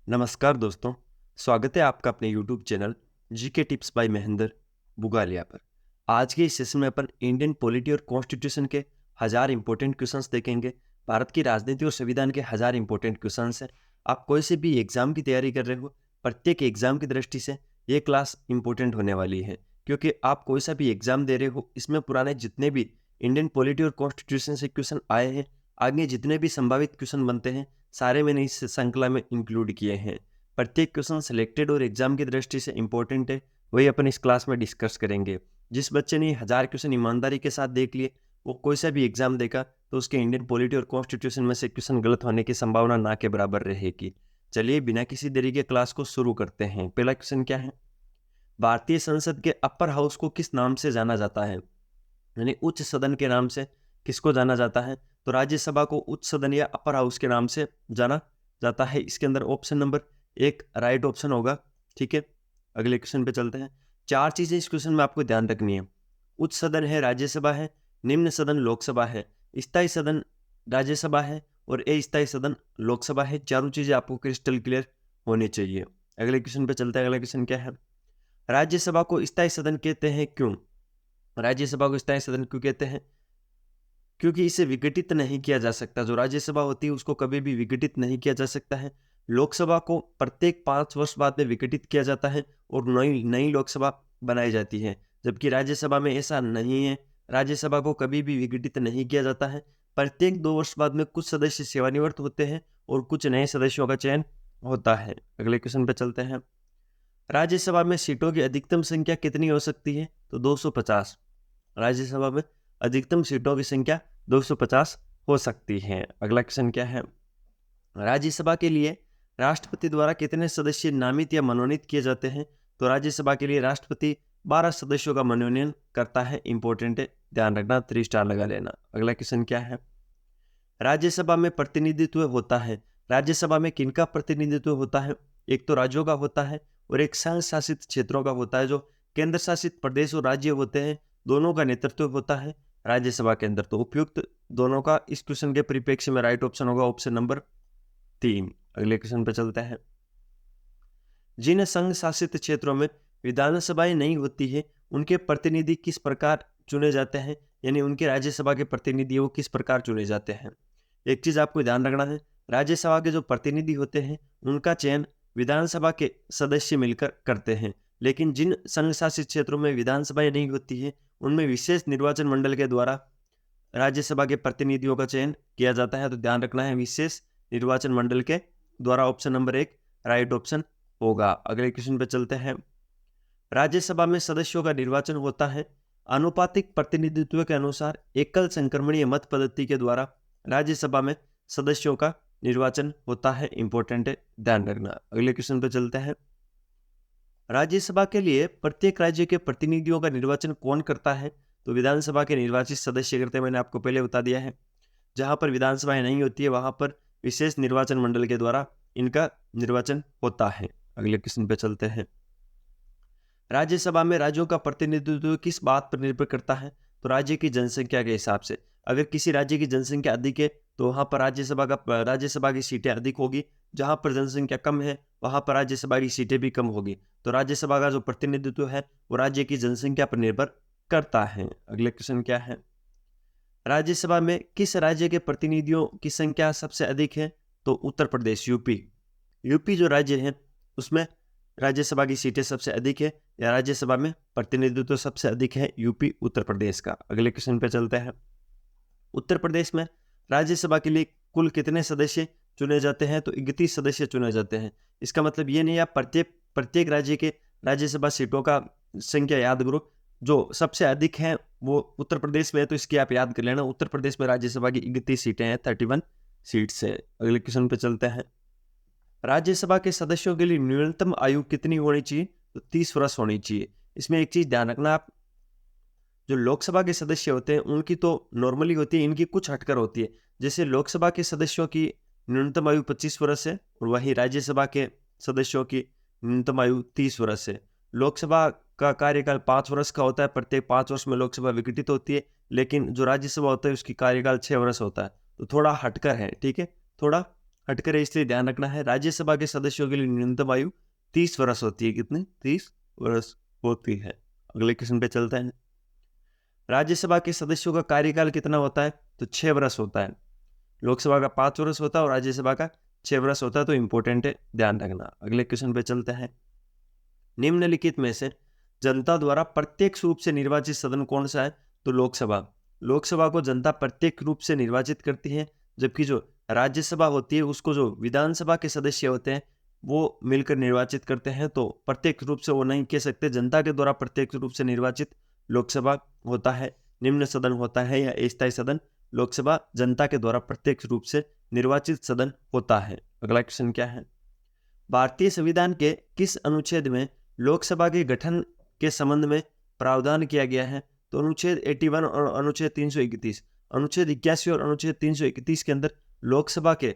नमस्कार दोस्तों, स्वागत है आपका अपने YouTube channel GK tips by Mahendra Bugalia पर। आज के इस सेशन में अपन इंडियन पॉलिटी और कॉन्स्टिट्यूशन के 1000 इंपॉर्टेंट क्वेश्चंस देखेंगे। भारत की राजनीति और संविधान के 1000 इंपॉर्टेंट क्वेश्चंस हैं। आप कोई से भी एग्जाम की तैयारी कर रहे हो, प्रत्येक एग्जाम की दृष्टि से ये क्लास इंपॉर्टेंट होने वाली है, क्योंकि आप कोई सा भी एग्जाम दे रहे हो, इसमें पुराने जितने भी इंडियन पॉलिटी और कॉन्स्टिट्यूशन से क्वेश्चन आए हैं, आगे जितने भी संभावित क्वेश्चन बनते हैं, सारे मैंने इस श्रृंखला में इंक्लूड किए हैं। प्रत्येक क्वेश्चन सिलेक्टेड और एग्जाम की दृष्टि से इंपॉर्टेंट है, वही अपन इस क्लास में डिस्कस करेंगे। जिस बच्चे ने 1000 क्वेश्चन ईमानदारी के साथ देख लिए, वो कोई सा भी एग्जाम देगा तो उसके इंडियन पॉलिटी और कॉन्स्टिट्यूशन में से क्वेश्चन गलत होने की संभावना ना के बराबर रहेगी। चलिए बिना किसी देरी के क्लास को शुरू करते हैं। पहला क्वेश्चन क्या है? भारतीय संसद के अपर हाउस को किस नाम से जाना जाता है? यानी उच्च सदन के नाम से किसको जाना जाता है? तो राज्यसभा को उच्च सदन या अपर हाउस के नाम से जाना जाता है। इसके अंदर ऑप्शन नंबर 1 राइट ऑप्शन होगा। ठीक है, अगले क्वेश्चन पे चलते हैं। 4 चीजें इस क्वेश्चन में आपको ध्यान रखनी है। उच्च सदन है, राज्यसभा है, निम्न सदन लोकसभा है, स्थायी सदन राज्यसभा है और अस्थायी सदन लोकसभा है। चारों चीजें आपको क्रिस्टल क्लियर होनी चाहिए। अगले क्वेश्चन पे चलते हैं। अगला क्वेश्चन क्या है? राज्यसभा को स्थायी सदन कहते हैं क्यों? राज्यसभा को स्थायी सदन क्यों कहते हैं? क्योंकि इसे विघटित नहीं किया जा सकता। जो राज्यसभा होती है उसको कभी भी विघटित नहीं किया जा सकता है। लोकसभा को प्रत्येक 5 वर्ष बाद में विघटित किया जाता है और नई नई लोकसभा बनाई जाती है, जबकि राज्यसभा में ऐसा नहीं है। राज्यसभा को कभी भी विघटित नहीं किया जाता है। प्रत्येक 2 वर्ष बाद में कुछ सदस्य सेवानिवृत्त होते हैं और कुछ नए सदस्यों का चयन होता है। अगले क्वेश्चन पे चलते हैं। राज्यसभा में सीटों की अधिकतम संख्या कितनी हो सकती है? तो 250। राज्यसभा में अधिकतम सीटों की संख्या 250 हो सकती है। अगला क्वेश्चन क्या है? राज्यसभा के लिए राष्ट्रपति द्वारा कितने सदस्य नामित या मनोनीत किए जाते हैं? तो राज्यसभा के लिए राष्ट्रपति 12 सदस्यों का मनोनयन करता है। इंपॉर्टेंट है, ध्यान रखना, 3 स्टार लगा लेना। अगला क्वेश्चन क्या है? राज्यसभा में प्रतिनिधित्व होता है। राज्यसभा में किनका प्रतिनिधित्व होता है? एक तो राज्यों का होता है और एक संघ शासित क्षेत्रों का होता है। जो केंद्र शासित प्रदेश और राज्य होते हैं, दोनों का नेतृत्व होता है राज्यसभा के अंदर। तो उपयुक्त दोनों का इस क्वेश्चन के परिप्रेक्ष्य में राइट ऑप्शन होगा ऑप्शन नंबर 3। अगले क्वेश्चन पे चलते हैं। जिन संघ शासित क्षेत्रों में विधानसभाएं नहीं होती है, उनके प्रतिनिधि किस प्रकार चुने जाते हैं? यानी उनके राज्यसभा के प्रतिनिधि वो किस प्रकार चुने जाते हैं? एक चीज आपको ध्यान रखना है, राज्यसभा के जो प्रतिनिधि होते हैं उनका चयन विधानसभा के सदस्य मिलकर करते हैं, लेकिन जिन संघ शासित क्षेत्रों में विधानसभाएं नहीं होती है, उनमें विशेष निर्वाचन मंडल के द्वारा राज्यसभा के प्रतिनिधियों का चयन किया जाता है। तो ध्यान रखना है, विशेष निर्वाचन मंडल के द्वारा। ऑप्शन नंबर 1 राइट ऑप्शन होगा। अगले क्वेश्चन पे चलते हैं। राज्यसभा में सदस्यों का निर्वाचन होता है आनुपातिक प्रतिनिधित्व के अनुसार एकल संक्रमणीय मत पद्धति के द्वारा। राज्यसभा में सदस्यों का निर्वाचन होता है। इंपॉर्टेंट है, ध्यान रखना। अगले क्वेश्चन पे चलते हैं। राज्यसभा के लिए प्रत्येक राज्य के प्रतिनिधियों का निर्वाचन कौन करता है? तो विधानसभा के निर्वाचित सदस्य करते हैं, मैंने आपको पहले बता दिया है। जहां पर विधानसभाएं नहीं होती है वहां पर विशेष निर्वाचन मंडल के द्वारा इनका निर्वाचन होता है। अगले क्वेश्चन पे चलते हैं। राज्यसभा में राज्यों का प्रतिनिधित्व किस बात पर निर्भर करता है? तो राज्य की जनसंख्या के हिसाब से। अगर किसी राज्य की जनसंख्या अधिक है तो वहां पर राज्यसभा की सीटें अधिक होगी। जहां पर जनसंख्या कम है वहां पर राज्यसभा की सीटें भी कम होगी। तो राज्यसभा का जो प्रतिनिधित्व है वो राज्य की जनसंख्या पर निर्भर करता है। अगले क्वेश्चन क्या है? राज्यसभा में किस राज्य के प्रतिनिधियों की संख्या सबसे अधिक है? तो उत्तर प्रदेश, यूपी जो राज्य है उसमें राज्यसभा की सीटें सबसे अधिक है, या राज्यसभा में प्रतिनिधित्व सबसे अधिक है यूपी उत्तर प्रदेश का। अगले क्वेश्चन पे चलते हैं। उत्तर प्रदेश में राज्यसभा के लिए कुल कितने सदस्य चुने जाते हैं? तो 31 सदस्य चुने जाते हैं। इसका मतलब ये नहीं आप प्रत्येक राज्य के राज्यसभा सीटों का संख्या याद करो। जो सबसे अधिक है वो उत्तर प्रदेश में है, तो इसकी आप याद कर लेना। उत्तर प्रदेश में राज्यसभा की 31 सीटें हैं, 31 सीट्स है। अगले क्वेश्चन पे चलते हैं। राज्यसभा के सदस्यों के लिए न्यूनतम आयु कितनी होनी चाहिए? तो 30 वर्ष होनी चाहिए। इसमें एक चीज ध्यान रखना, आप जो लोकसभा के सदस्य होते हैं उनकी तो नॉर्मली होती है, इनकी कुछ हटकर होती है। जैसे लोकसभा के सदस्यों की न्यूनतम आयु 25 वर्ष है और वहीं राज्यसभा के सदस्यों की न्यूनतम आयु 30 वर्ष है। लोकसभा का कार्यकाल 5 वर्ष का होता है, प्रत्येक 5 वर्ष में लोकसभा विघटित होती है, लेकिन जो राज्यसभा होता है उसकी कार्यकाल 6 वर्ष होता है। तो थोड़ा हटकर है, ठीक है, थोड़ा हटकर है, इसलिए ध्यान रखना है। राज्यसभा के सदस्यों के लिए न्यूनतम आयु 30 वर्ष होती है। कितनी? 30 वर्ष होती है। अगले क्वेश्चन पे चलते हैं। राज्यसभा के सदस्यों का कार्यकाल कितना होता है? तो 6 वर्ष होता है। लोकसभा का 5 वर्ष होता है और राज्यसभा का 6 वर्ष होता है, तो इंपॉर्टेंट है, ध्यान रखना। अगले क्वेश्चन पे चलते हैं। निम्नलिखित में से जनता द्वारा प्रत्यक्ष रूप से निर्वाचित सदन कौन सा है? तो लोकसभा। लोकसभा को जनता प्रत्यक्ष रूप से निर्वाचित करती है, जबकि जो राज्यसभा होती है उसको जो विधानसभा के सदस्य होते हैं वो मिलकर निर्वाचित करते हैं। तो प्रत्यक्ष रूप से वो नहीं कह सकते, जनता के द्वारा प्रत्यक्ष रूप से निर्वाचित लोकसभा होता है। निम्न सदन होता है या अस्थायी सदन, लोकसभा जनता के द्वारा प्रत्यक्ष रूप से निर्वाचित सदन होता है। अगला क्वेश्चन क्या है? भारतीय संविधान के किस अनुच्छेद में लोकसभा के गठन के संबंध में प्रावधान किया गया है? तो अनुच्छेद 81 और अनुच्छेद 331। अनुच्छेद 81 और अनुच्छेद 331 के अंदर लोकसभा के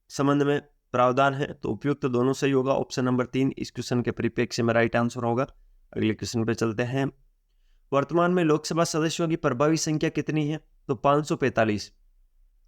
संबंध में प्रावधान है, तो उपयुक्त दोनों सही होगा। ऑप्शन नंबर 3 इस क्वेश्चन के परिप्रेक्ष्य में राइट आंसर होगा। अगले क्वेश्चन पे चलते हैं। वर्तमान में लोकसभा सदस्यों की प्रभावी संख्या कितनी है? तो 545।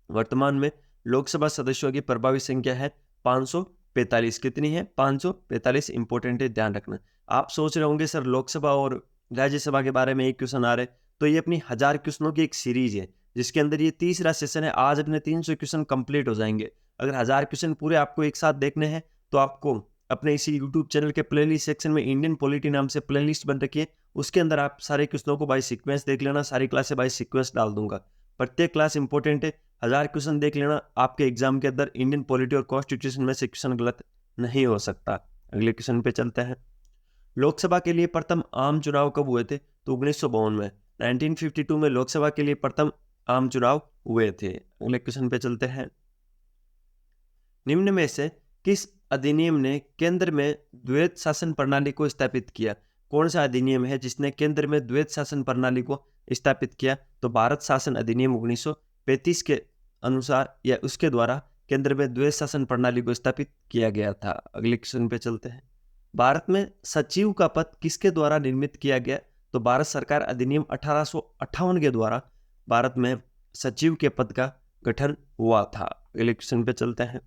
वर्तमान में लोकसभा सदस्यों की प्रभावी संख्या है 545। कितनी है? 545। इंपॉर्टेंट है, ध्यान रखना। आप सोच रहे होंगे सर लोकसभा और राज्यसभा के बारे में एक क्वेश्चन आ रहे, तो ये अपनी 1000 क्वेश्चनों की एक सीरीज है जिसके अंदर ये तीसरा सेशन है। आज अपने 300 क्वेश्चन कंप्लीट हो जाएंगे। अगर 1000 क्वेश्चन पूरे आपको एक साथ देखने हैं तो आपको अपने इसी यूट्यूब चैनल के प्लेलिस्ट सेक्शन में इंडियन पॉलिटी नाम से प्लेलिस्ट बन रखी है, उसके अंदर आप सारे क्वेश्चनों को बाय सीक्वेंस देख लेना। सारी क्लासें बाय सीक्वेंस डाल दूंगा, प्रत्येक क्लास इंपॉर्टेंट है। 1000 क्वेश्चन देख लेना, आपके एग्जाम के अंदर इंडियन पॉलिटी और कॉन्स्टिट्यूशन में से क्वेश्चन गलत नहीं हो सकता। अगले क्वेश्चन पे चलते हैं। लोकसभा के लिए प्रथम आम चुनाव कब हुए थे? तो 1952 में। 1952 में लोकसभा के लिए प्रथम आम चुनाव हुए थे। अगले क्वेश्चन पे चलते हैं। निम्न में से किस अधिनियम ने केंद्र में द्वैत शासन प्रणाली को स्थापित किया? कौन सा अधिनियम है जिसने केंद्र में द्वैत शासन प्रणाली को स्थापित किया? तो भारत शासन अधिनियम 1935 के अनुसार या उसके द्वारा केंद्र में द्वैत शासन प्रणाली को स्थापित किया गया था। अगले क्वेश्चन पे चलते हैं। भारत में सचिव का पद किसके द्वारा निर्मित किया गया? तो भारत सरकार अधिनियम 1858 के द्वारा भारत में सचिव के पद का गठन हुआ था। अगले क्वेश्चन पे चलते हैं।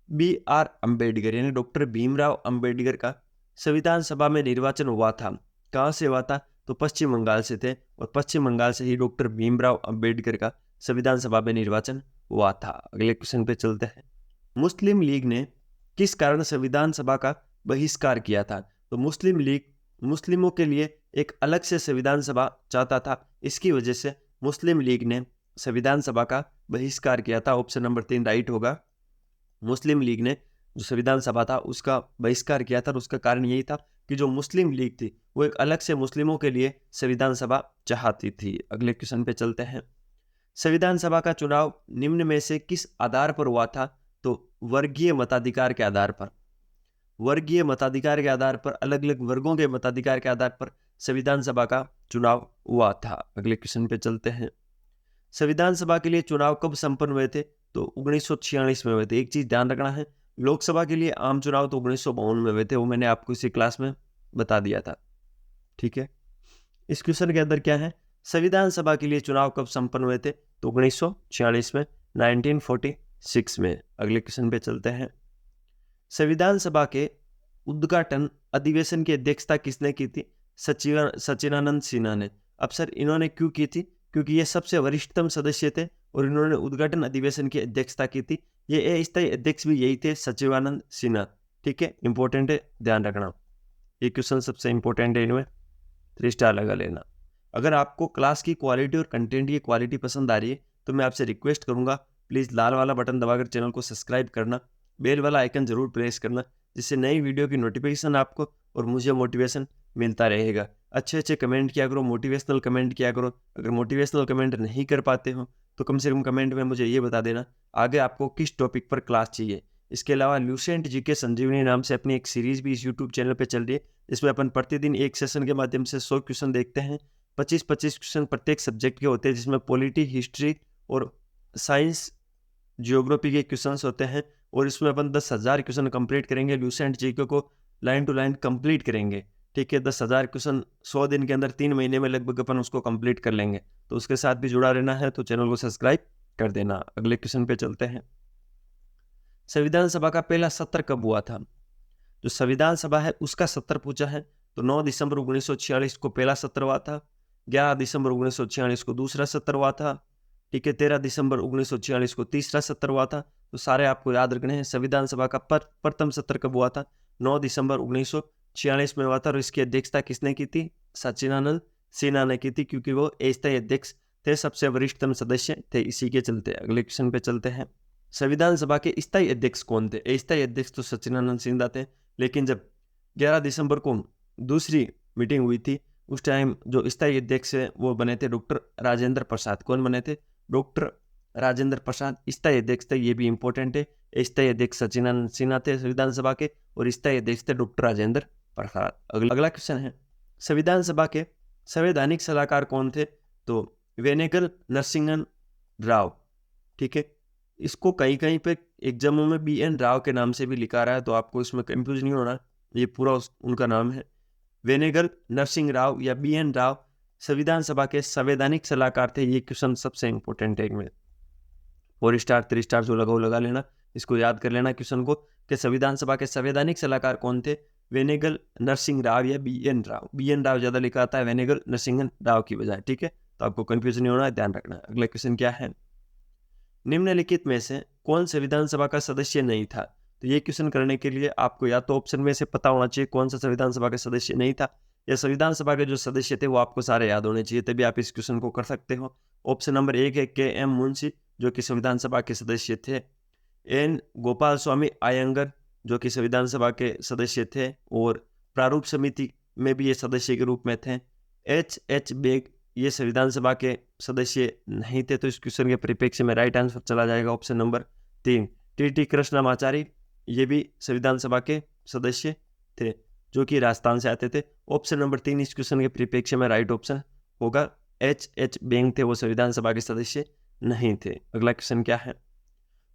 BR अम्बेडकर यानी डॉक्टर भीमराव अंबेडकर का संविधान सभा में निर्वाचन हुआ था। कहाँ से हुआ था? तो पश्चिम बंगाल से थे, और पश्चिम बंगाल से ही डॉक्टर भीमराव अंबेडकर का संविधान सभा में निर्वाचन हुआ था। अगले क्वेश्चन पे चलते हैं। मुस्लिम लीग ने किस कारण संविधान सभा का बहिष्कार किया था? तो मुस्लिम लीग मुस्लिमों के लिए एक अलग से संविधान सभा चाहता था, इसकी वजह से मुस्लिम लीग ने संविधान सभा का बहिष्कार किया था। ऑप्शन नंबर 3 राइट होगा। मुस्लिम लीग ने जो संविधान सभा था उसका बहिष्कार किया था, और उसका कारण यही था कि जो मुस्लिम लीग थी वो एक अलग से मुस्लिमों के लिए संविधान सभा चाहती थी। अगले क्वेश्चन पे चलते हैं। संविधान सभा का चुनाव निम्न में से किस आधार पर हुआ था? तो वर्गीय मताधिकार के आधार पर। वर्गीय मताधिकार के आधार पर, अलग अलग वर्गों के मताधिकार के आधार पर संविधान सभा का चुनाव हुआ था। अगले क्वेश्चन पे चलते हैं। संविधान सभा के लिए चुनाव कब संपन्न हुए थे? तो 1946 में हुए थे। एक चीज ध्यान रखना है, लोकसभा के लिए आम चुनाव तो 1952 में हुए थे, वो मैंने आपको इसी क्लास में बता दिया था। ठीक है, इस क्वेश्चन के अंदर क्या है? संविधान सभा के लिए चुनाव कब संपन्न हुए थे? तो 1946 में, 1946 में। अगले क्वेश्चन पे चलते हैं। संविधान सभा के उद्घाटन अधिवेशन की अध्यक्षता किसने की थी? सच्चिदानंद सिन्हा ने। अब सर इन्होंने क्यों की थी? क्योंकि ये सबसे वरिष्ठतम सदस्य थे और इन्होंने उद्घाटन अधिवेशन की अध्यक्षता की थी। ये अस्थायी अध्यक्ष भी यही थे, सच्चिदानंद सिन्हा। ठीक है, इंपॉर्टेंट है, ध्यान रखना। ये क्वेश्चन सबसे इंपॉर्टेंट है, इनमें 3 स्टार लगा लेना। अगर आपको क्लास की क्वालिटी और कंटेंट की क्वालिटी पसंद आ रही है तो मैं आपसे रिक्वेस्ट करूंगा, प्लीज़ लाल वाला बटन दबाकर चैनल को सब्सक्राइब करना, बेल वाला आइकन जरूर प्रेस करना, जिससे नई वीडियो की नोटिफिकेशन आपको और मुझे मोटिवेशन मिलता रहेगा। अच्छे अच्छे कमेंट किया करो, मोटिवेशनल कमेंट किया करो। अगर मोटिवेशनल कमेंट नहीं कर पाते हो तो कम से कम कमेंट में मुझे ये बता देना आगे आपको किस टॉपिक पर क्लास चाहिए। इसके अलावा ल्यूसेंट जीके संजीवनी नाम से अपनी एक सीरीज भी इस यूट्यूब चैनल पर चल रही है, जिसमें अपन प्रतिदिन एक सेशन के माध्यम से 100 क्वेश्चन देखते हैं। 25-25 क्वेश्चन प्रत्येक सब्जेक्ट के होते हैं, जिसमें पॉलिटी, हिस्ट्री और साइंस, जियोग्राफी के क्वेश्चंस होते हैं, और इसमें अपन 10,000 क्वेश्चन कंप्लीट करेंगे। ल्यूसेंट जीके को लाइन टू लाइन कंप्लीट करेंगे। ठीक है, 10,000 क्वेश्चन 100 दिन के अंदर, 3 महीने में लगभग अपन उसको कंप्लीट कर लेंगे। तो उसके साथ भी जुड़ा रहना है तो चैनल को सब्सक्राइब कर देना। अगले क्वेश्चन पे चलते हैं। संविधान सभा का पहला सत्र कब हुआ था? जो संविधान सभा है उसका सत्र पूछा है तो 9 दिसंबर 1946 को पहला सत्र हुआ था, 11 दिसंबर 1946 को दूसरा सत्र हुआ था, ठीक है, 13 दिसंबर 1946 को तीसरा सत्र हुआ था। तो सारे आपको याद रखने हैं। संविधान सभा का प्रथम सत्र कब हुआ था? 9 दिसंबर 1946 में हुआ था और इसकी अध्यक्षता किसने की थी? सच्चिदानंद सिन्हा ने की थी, क्योंकि वो अस्थायी अध्यक्ष थे, सबसे वरिष्ठतम सदस्य थे। इसी के चलते अगले क्वेश्चन पे चलते हैं। संविधान सभा के स्थायी अध्यक्ष कौन थे? अस्थायी अध्यक्ष तो सच्चिदानंद सिन्हा थे, लेकिन जब 11 दिसंबर को दूसरी मीटिंग हुई थी उस टाइम जो स्थायी अध्यक्ष है वो बने थे डॉक्टर राजेंद्र प्रसाद। कौन बने थे? डॉक्टर राजेंद्र प्रसाद स्थायी अध्यक्ष थे। ये भी इंपॉर्टेंट है। स्थायी अध्यक्ष सच्चिदानंद सिन्हा थे संविधान सभा के और स्थायी अध्यक्ष थे डॉक्टर राजेंद्र प्रसाद। अगला क्वेश्चन है, संविधान सभा के संवैधानिक सलाहकार कौन थे? तो वेनेगल नरसिंहन राव, ठीक है। इसको कहीं कहीं पे एग्जामों में BN राव के नाम से भी लिखा रहा है, तो आपको इसमें कंफ्यूज नहीं होना, ये पूरा उनका नाम है। वेनेगल नरसिंह राव या BN राव संविधान सभा के संवैधानिक सलाहकार थे। ये क्वेश्चन सबसे इंपॉर्टेंट है इनमें। 4 स्टार 3 स्टार जो लगाओ लगा लेना, इसको याद कर लेना क्वेश्चन को कि संविधान सभा के संवैधानिक सलाहकार कौन थे? वेनेगल नरसिंह राव या BN राव। BN राव ज्यादा लिखा आता है वेनेगल नरसिंहन राव की बजाय, ठीक है। तो आपको कंफ्यूजन नहीं होना, ध्यान रखना। अगला क्वेश्चन क्या है, निम्नलिखित में से कौन संविधान सभा का सदस्य नहीं था? तो ये क्वेश्चन करने के लिए आपको या तो ऑप्शन में से पता होना चाहिए कौन सा संविधान सभा का सदस्य नहीं था, या संविधान सभा के जो सदस्य थे वो आपको सारे याद होने चाहिए, तभी आप इस क्वेश्चन को कर सकते हो। ऑप्शन नंबर 1 है KM मुंशी, जो कि संविधान सभा के सदस्य थे। N गोपाल स्वामी अयंगर, जो कि संविधान सभा के सदस्य थे और प्रारूप समिति में भी ये सदस्य के रूप में थे। H बेग, ये संविधान सभा के सदस्य नहीं थे। तो इस क्वेश्चन के परिप्रेक्ष्य में राइट आंसर चला जाएगा ऑप्शन नंबर 3। TT कृष्णमाचारी, ये भी संविधान सभा के सदस्य थे, जो कि राजस्थान से आते थे। ऑप्शन नंबर 3 इस क्वेश्चन के परिप्रेक्ष्य में राइट ऑप्शन होगा। H बेंग थे, वो संविधान सभा के सदस्य नहीं थे। अगला क्वेश्चन क्या है,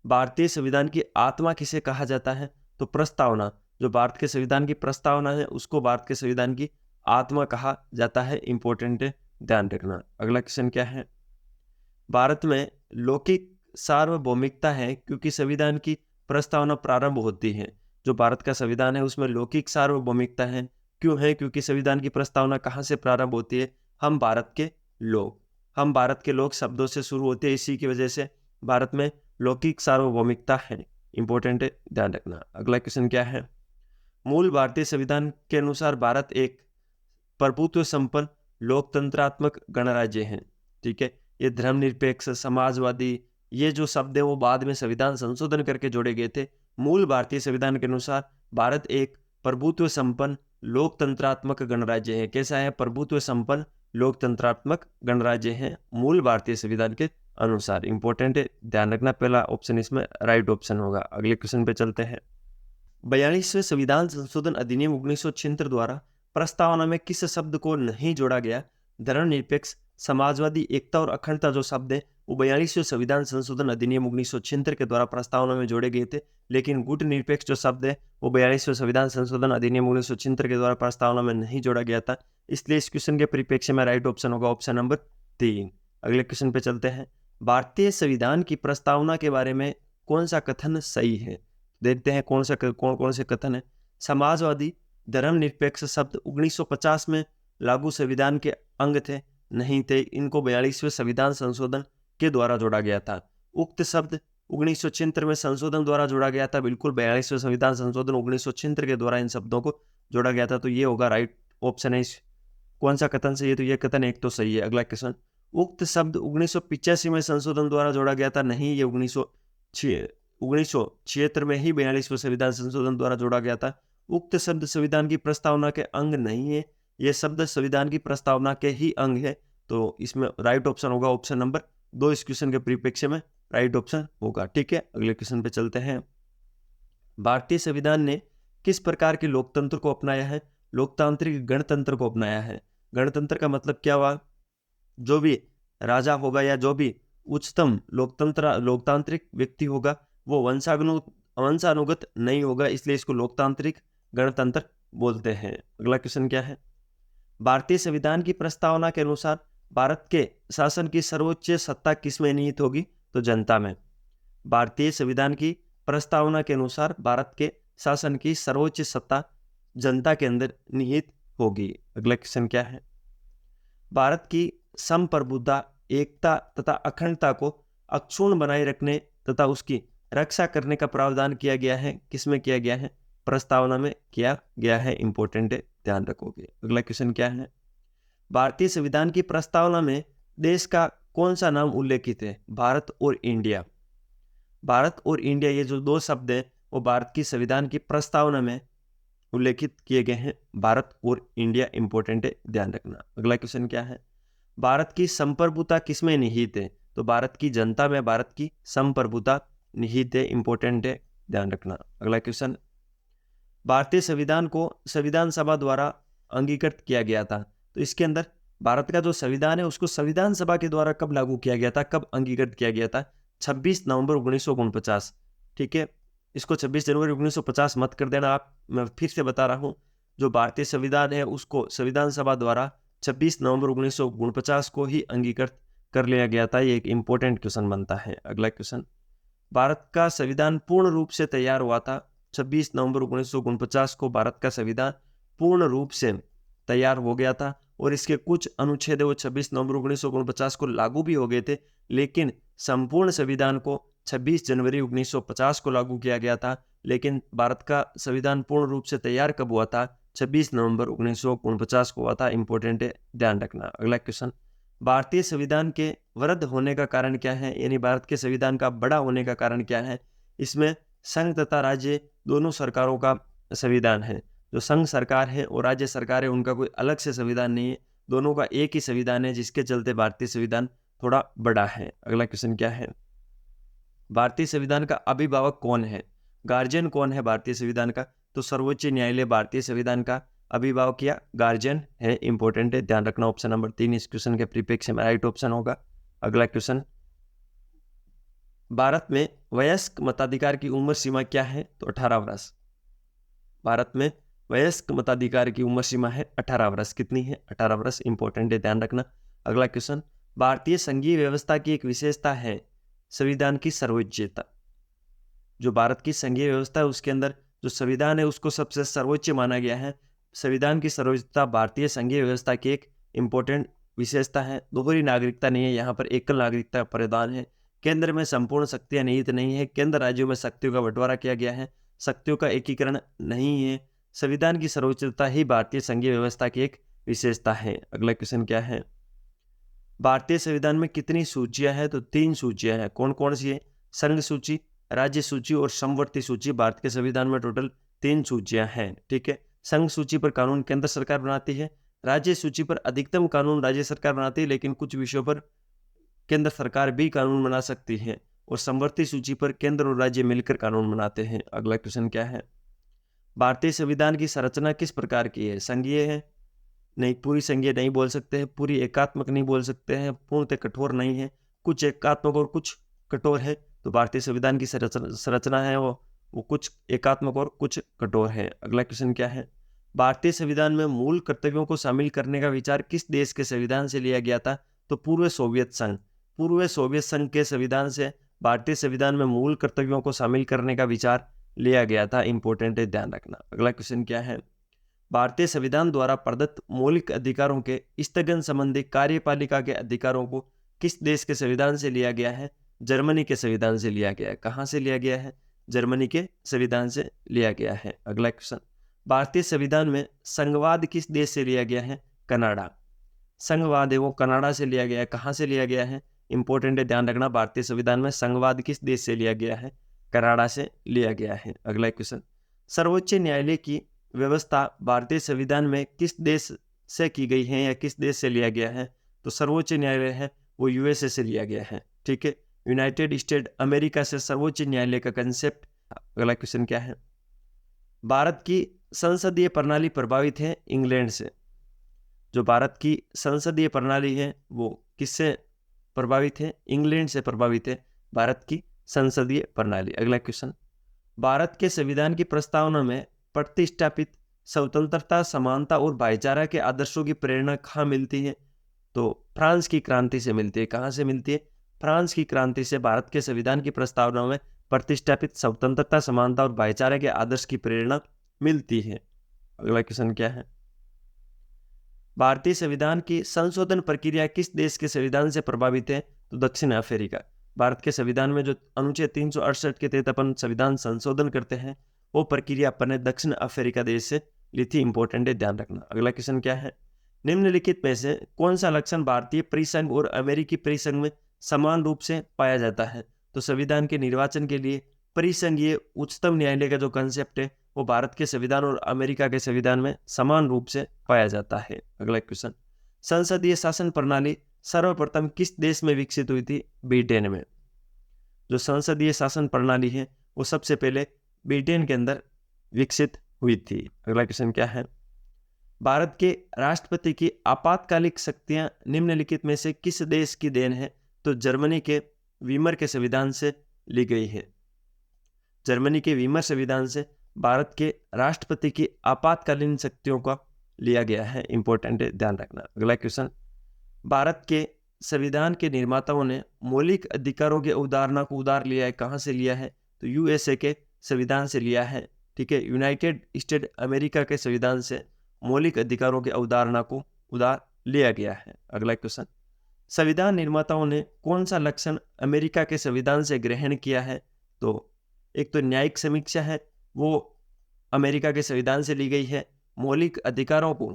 भारतीय संविधान की आत्मा किसे कहा जाता है? तो प्रस्तावना, जो भारत के संविधान की प्रस्तावना है उसको भारत के संविधान की आत्मा कहा जाता है। इंपॉर्टेंट है, ध्यान रखना। अगला क्वेश्चन क्या है, भारत में लौकिक सार्वभौमिकता है क्योंकि संविधान की प्रस्तावना प्रारंभ होती है। जो भारत का संविधान है उसमें लौकिक सार्वभौमिकता है, क्यों है? क्योंकि संविधान की प्रस्तावना कहाँ से प्रारंभ होती है? हम भारत के लोग शब्दों से शुरू होती है, इसी की वजह से भारत में लौकिक सार्वभौमिकता है। इंपॉर्टेंट है, ध्यान रखना। अगला क्वेश्चन क्या है, मूल भारतीय संविधान के अनुसार भारत एक प्रभुत्व संपन्न लोकतंत्रात्मक गणराज्य है, ठीक है। ये धर्मनिरपेक्ष, समाजवादी, ये जो शब्द है वो बाद में संविधान संशोधन करके जोड़े गए थे। मूल भारतीय संविधान के अनुसार भारत एक प्रभुत्व संपन्न लोकतंत्रात्मक गणराज्य है। कैसा है? प्रभुत्व संपन्न लोकतंत्रात्मक गणराज्य है मूल भारतीय संविधान के अनुसार। इंपॉर्टेंट है, ध्यान रखना। पहला ऑप्शन इसमें राइट ऑप्शन होगा। अगले क्वेश्चन पे चलते हैं। 42वें संविधान संशोधन अधिनियम 1976 द्वारा प्रस्तावना में किस शब्द को नहीं जोड़ा गया? धर्मनिरपेक्ष, समाजवादी, एकता और अखंडता जो शब्द है वो 42वें संविधान संशोधन अधिनियम 1976 के द्वारा प्रस्तावना में जोड़े गए थे, लेकिन गुट निरपेक्ष जो शब्द है वो 42वें संविधान संशोधन अधिनियम 1976 के द्वारा प्रस्तावना में नहीं जोड़ा गया था। इसलिए इस क्वेश्चन के परिप्रेक्ष्य में राइट ऑप्शन होगा ऑप्शन नंबर 3। अगले क्वेश्चन पे चलते हैं। भारतीय संविधान की प्रस्तावना के बारे में कौन सा कथन सही है? देखते हैं कौन से कथन है। समाजवादी, धर्मनिरपेक्ष शब्द 1950 में लागू संविधान के अंग थे, नहीं थे। इनको 42वें संविधान संशोधन के द्वारा जोड़ा गया था। उक्त शब्द 1976 में संशोधन द्वारा जोड़ा गया था। बिल्कुल 42वें संविधान संशोधन 1976 के द्वारा इन शब्दों को जोड़ा गया था। तो ये होगा राइट ऑप्शन है। कौन सा कथन सही है? तो ये कथन एक तो सही है। अगला क्वेश्चन, उक्त शब्द 1985 में संशोधन द्वारा जोड़ा गया था, नहीं, ये 1976 में ही 42वें संविधान संशोधन द्वारा जोड़ा गया था। उक्त शब्द संविधान की प्रस्तावना के अंग नहीं है, ये शब्द संविधान की प्रस्तावना के ही अंग है। तो इसमें राइट ऑप्शन होगा ऑप्शन नंबर 2। इस क्वेश्चन के परिप्रेक्ष्य में राइट ऑप्शन होगा, ठीक है। अगले क्वेश्चन पे चलते हैं। भारतीय संविधान ने किस प्रकार के लोकतंत्र को अपनाया है? लोकतांत्रिक गणतंत्र को अपनाया है। गणतंत्र का मतलब क्या हुआ? जो भी राजा होगा या जो भी उच्चतम लोकतांत्रिक व्यक्ति होगा वो वंशानुगत नहीं होगा, इसलिए इसको लोकतांत्रिक गणतंत्र बोलते हैं। अगला क्वेश्चन क्या है? भारतीय संविधान की प्रस्तावना के अनुसार भारत के शासन की सर्वोच्च सत्ता किसमें निहित होगी? तो जनता में। भारतीय संविधान की प्रस्तावना के अनुसार भारत के शासन की सर्वोच्च सत्ता जनता के अंदर निहित होगी। अगला क्वेश्चन क्या है? भारत की संप्रभुता, एकता तथा अखंडता को अक्षुण्ण बनाए रखने तथा उसकी रक्षा करने का प्रावधान किया गया है। किसमें किया गया है? प्रस्तावना में किया गया है। इंपॉर्टेंट है, ध्यान रखोगे। अगला क्वेश्चन क्या है? भारतीय संविधान की प्रस्तावना में देश का कौन सा नाम उल्लेखित है? भारत और इंडिया। भारत और इंडिया, ये जो दो शब्द हैं वो भारत की संविधान की प्रस्तावना में उल्लेखित किए गए हैं। भारत और इंडिया इंपॉर्टेंट है, ध्यान रखना। अगला क्वेश्चन क्या है? भारत की संप्रभुता किसमें निहित है? तो भारत की जनता में भारत की संप्रभुता निहित है। इंपॉर्टेंट है, ध्यान रखना। अगला क्वेश्चन, भारतीय संविधान को संविधान सभा द्वारा अंगीकृत किया गया था। तो इसके अंदर भारत का जो संविधान है उसको संविधान सभा के द्वारा कब लागू किया गया था, कब अंगीकृत किया गया था? 26 नवंबर 1949। ठीक है, इसको 26 जनवरी 1950 मत कर देना आप। मैं फिर से बता रहा हूँ, जो भारतीय संविधान है उसको संविधान सभा द्वारा 26 नवंबर 1949 को ही अंगीकृत कर लिया गया था। ये एक इंपॉर्टेंट क्वेश्चन बनता है। अगला क्वेश्चन, भारत का संविधान पूर्ण रूप से तैयार हुआ था 26 नवंबर 1949 को। भारत का संविधान पूर्ण रूप से तैयार हो गया था और इसके कुछ अनुच्छेद वो 26 नवंबर 1949 को लागू भी हो गए थे, लेकिन संपूर्ण संविधान को 26 जनवरी 1950 को लागू किया गया था। लेकिन भारत का संविधान पूर्ण रूप से तैयार कब हुआ था? 26 नवंबर 1949 को हुआ था। इंपॉर्टेंट है, ध्यान रखना। अगला क्वेश्चन, भारतीय संविधान के वृद्ध होने का कारण क्या है? यानी भारत के संविधान का बड़ा होने का कारण क्या है? इसमें संघ तथा राज्य दोनों सरकारों का संविधान है। जो संघ सरकार है और राज्य सरकार है उनका कोई अलग से संविधान नहीं है, दोनों का एक ही संविधान है, जिसके चलते भारतीय संविधान थोड़ा बड़ा है। अगला क्वेश्चन क्या है? भारतीय संविधान का अभिभावक कौन है? गार्जियन कौन है भारतीय संविधान का? तो सर्वोच्च न्यायालय भारतीय संविधान का अभिभावक या गार्जियन है। इंपॉर्टेंट है, ध्यान रखना। ऑप्शन नंबर 3 इस क्वेश्चन के परिप्रेक्ष्य में राइट ऑप्शन होगा। अगला क्वेश्चन, भारत में वयस्क मताधिकार की उम्र सीमा क्या है? तो 18 वर्ष। भारत में वयस्क मताधिकार की उम्र सीमा है 18 वर्ष। कितनी है? 18 वर्ष। इंपॉर्टेंट है, ध्यान रखना। अगला क्वेश्चन, भारतीय संघीय व्यवस्था की एक विशेषता है संविधान की सर्वोच्चता। जो भारत की संघीय व्यवस्था है उसके अंदर जो संविधान है उसको सबसे सर्वोच्च माना गया है। संविधान की सर्वोच्चता भारतीय संघीय व्यवस्था की एक इंपॉर्टेंट विशेषता है। दोहरी नागरिकता नहीं है, यहाँ पर एकल नागरिकता प्रदान है। केंद्र में संपूर्ण शक्तियां निहित नहीं है। केंद्र राज्यों में शक्तियों का बंटवारा किया गया है। शक्तियों का एकीकरण नहीं है। संविधान की सर्वोच्चता ही भारतीय संघीय व्यवस्था की एक विशेषता है। अगला क्वेश्चन क्या है? भारतीय संविधान में कितनी सूचियां हैं? तो 3 सूचियां हैं। कौन कौन सी है? संघ सूची, राज्य सूची और समवर्ती सूची। भारत के संविधान में टोटल 3 सूचियां हैं। ठीक है, संघ सूची पर कानून केंद्र सरकार बनाती है, राज्य सूची पर अधिकतम कानून राज्य सरकार बनाती है, लेकिन कुछ विषयों पर केंद्र सरकार भी कानून बना सकती है, और समवर्ती सूची पर केंद्र और राज्य मिलकर कानून बनाते हैं। अगला क्वेश्चन क्या है? भारतीय संविधान की संरचना किस प्रकार की है? संघीय है? नहीं, पूरी संघीय नहीं बोल सकते हैं, पूरी एकात्मक नहीं बोल सकते हैं, पूर्णतः कठोर नहीं है, कुछ एकात्मक और कुछ कठोर है। तो भारतीय संविधान की संरचना है वो कुछ एकात्मक और कुछ कठोर है। अगला क्वेश्चन क्या है? भारतीय संविधान में मूल कर्तव्यों को शामिल करने का विचार किस देश के संविधान से लिया गया था? तो पूर्व सोवियत संघ। पूर्व सोवियत संघ के संविधान से भारतीय संविधान में मूल कर्तव्यों को शामिल करने का विचार लिया गया था। इंपॉर्टेंट है, ध्यान रखना। अगला क्वेश्चन क्या है? भारतीय संविधान द्वारा प्रदत्त मौलिक अधिकारों के स्थगन संबंधी कार्यपालिका के अधिकारों को किस देश के संविधान से लिया गया है? जर्मनी के संविधान से लिया गया है। कहाँ से लिया गया है? जर्मनी के संविधान से लिया गया है। अगला क्वेश्चन, भारतीय संविधान में संघवाद किस देश से लिया गया है? कनाडा। संघवाद है वो कनाडा से लिया गया है। कहाँ से लिया गया है? इंपॉर्टेंट है, ध्यान रखना। भारतीय संविधान में संघवाद किस देश से लिया गया है? कनाडा से लिया गया है। अगला क्वेश्चन, सर्वोच्च न्यायालय की व्यवस्था भारतीय संविधान में किस देश से की गई है या किस देश से लिया गया है? तो सर्वोच्च न्यायालय है वो यूएसए से लिया गया है। ठीक है, यूनाइटेड स्टेट अमेरिका से सर्वोच्च न्यायालय का कंसेप्ट। अगला क्वेश्चन क्या है? भारत की संसदीय प्रणाली प्रभावित है इंग्लैंड से। जो भारत की संसदीय प्रणाली है वो किससे प्रभावित है? इंग्लैंड से प्रभावित है भारत की संसदीय प्रणाली। अगला क्वेश्चन, भारत के संविधान की प्रस्तावना में प्रतिष्ठापित स्वतंत्रता, समानता और भाईचारा के आदर्शों की प्रेरणा कहाँ मिलती है? तो फ्रांस की क्रांति से मिलती है। कहाँ से मिलती है? फ्रांस की क्रांति से भारत के संविधान की प्रस्तावना में प्रतिष्ठापित स्वतंत्रता, समानता और भाईचारे के आदर्श की प्रेरणा मिलती है। अगला क्वेश्चन क्या है? भारतीय संविधान की संशोधन प्रक्रिया किस देश के संविधान से प्रभावित है? तो दक्षिण अफ्रीका। भारत के संविधान में जो अनुच्छेद 368 के तहत अपन संविधान संशोधन करते हैं, वो प्रक्रिया अपन ने दक्षिण अफ्रीका देश से ली थी। इंपॉर्टेंट है, ध्यान रखना। अगला क्वेश्चन क्या है? निम्नलिखित में से कौन सा लक्षण भारतीय परिसंघ और अमेरिकी परिसंघ में समान रूप से पाया जाता है? तो संविधान के निर्वाचन के लिए परिसंघीय उच्चतम न्यायालय का जो कंसेप्ट है, वो भारत के संविधान और अमेरिका के संविधान में समान रूप से पाया जाता है। अगला क्वेश्चन, संसदीय शासन प्रणाली सर्वप्रथम किस देश में विकसित हुई थी? ब्रिटेन में। जो संसदीय शासन प्रणाली है वो सबसे पहले ब्रिटेन के अंदर विकसित हुई थी। अगला क्वेश्चन क्या है? भारत के राष्ट्रपति की आपातकालिक शक्तियां निम्नलिखित में से किस देश की देन है? तो जर्मनी के वीमर के संविधान से ली गई है। जर्मनी के वीमर संविधान से भारत के राष्ट्रपति की आपातकालीन शक्तियों का लिया गया है। इंपॉर्टेंट है, ध्यान रखना। अगला क्वेश्चन, भारत के संविधान के निर्माताओं ने मौलिक अधिकारों के अवधारणा को उधार लिया है। कहाँ से लिया है? तो यूएसए के संविधान से लिया है। ठीक है, यूनाइटेड स्टेट अमेरिका के संविधान से मौलिक अधिकारों के अवधारणा को उधार लिया गया है। अगला क्वेश्चन, संविधान निर्माताओं ने कौन सा लक्षण अमेरिका के संविधान से ग्रहण किया है? तो एक तो न्यायिक समीक्षा है, वो अमेरिका के संविधान से ली गई है। मौलिक अधिकारों को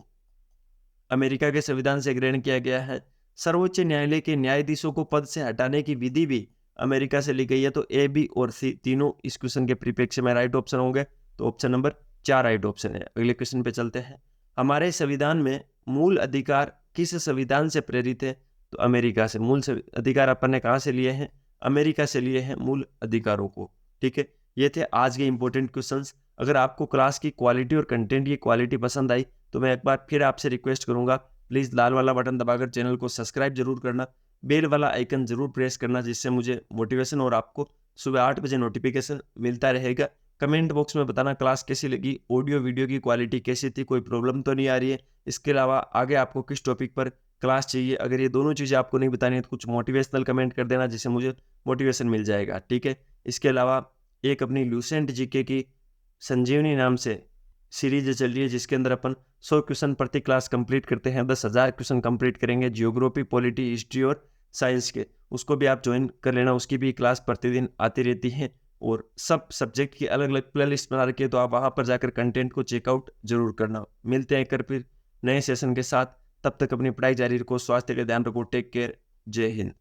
अमेरिका के संविधान से ग्रहण किया गया है। सर्वोच्च न्यायालय के न्यायाधीशों को पद से हटाने की विधि भी अमेरिका से ली गई है। तो ए, बी और सी तीनों इस क्वेश्चन के परिप्रेक्ष्य में राइट ऑप्शन होंगे। तो ऑप्शन नंबर 4 राइट ऑप्शन है। अगले क्वेश्चन पे चलते हैं। हमारे संविधान में मूल अधिकार किस संविधान से प्रेरित है? तो अमेरिका से। मूल अधिकार अपन ने कहाँ से लिए हैं? अमेरिका से लिए हैं मूल अधिकारों को। ठीक है, ये थे आज के इंपॉर्टेंट क्वेश्चंस। अगर आपको क्लास की क्वालिटी और कंटेंट की क्वालिटी पसंद आई तो मैं एक बार फिर आपसे रिक्वेस्ट करूंगा, प्लीज़ लाल वाला बटन दबाकर चैनल को सब्सक्राइब जरूर करना, बेल वाला आइकन जरूर प्रेस करना, जिससे मुझे मोटिवेशन और आपको सुबह 8 बजे नोटिफिकेशन मिलता रहेगा। कमेंट बॉक्स में बताना क्लास कैसी लगी, ऑडियो वीडियो की क्वालिटी कैसी थी, कोई प्रॉब्लम तो नहीं आ रही है। इसके अलावा आगे आपको किस टॉपिक पर क्लास चाहिए, अगर ये दोनों चीज़ें आपको नहीं बतानी है तो कुछ मोटिवेशनल कमेंट कर देना, जिससे मुझे मोटिवेशन मिल जाएगा। ठीक है, इसके अलावा एक अपनी लूसेंट जीके की संजीवनी नाम से सीरीज चल रही है, जिसके अंदर अपन 100 क्वेश्चन प्रति क्लास कंप्लीट करते हैं। 10,000 क्वेश्चन कंप्लीट करेंगे जियोग्राफी, पॉलिटी, हिस्ट्री और साइंस के। उसको भी आप ज्वाइन कर लेना, उसकी भी क्लास प्रतिदिन आती रहती है और सब सब्जेक्ट की अलग अलग प्ले लिस्ट बना रखी है, तो आप वहाँ पर जाकर कंटेंट को चेकआउट जरूर करना। मिलते हैं कर फिर नए सेशन के साथ, तब तक अपनी पढ़ाई जारी रखो, स्वास्थ्य का ध्यान रखो। टेक केयर, जय हिंद।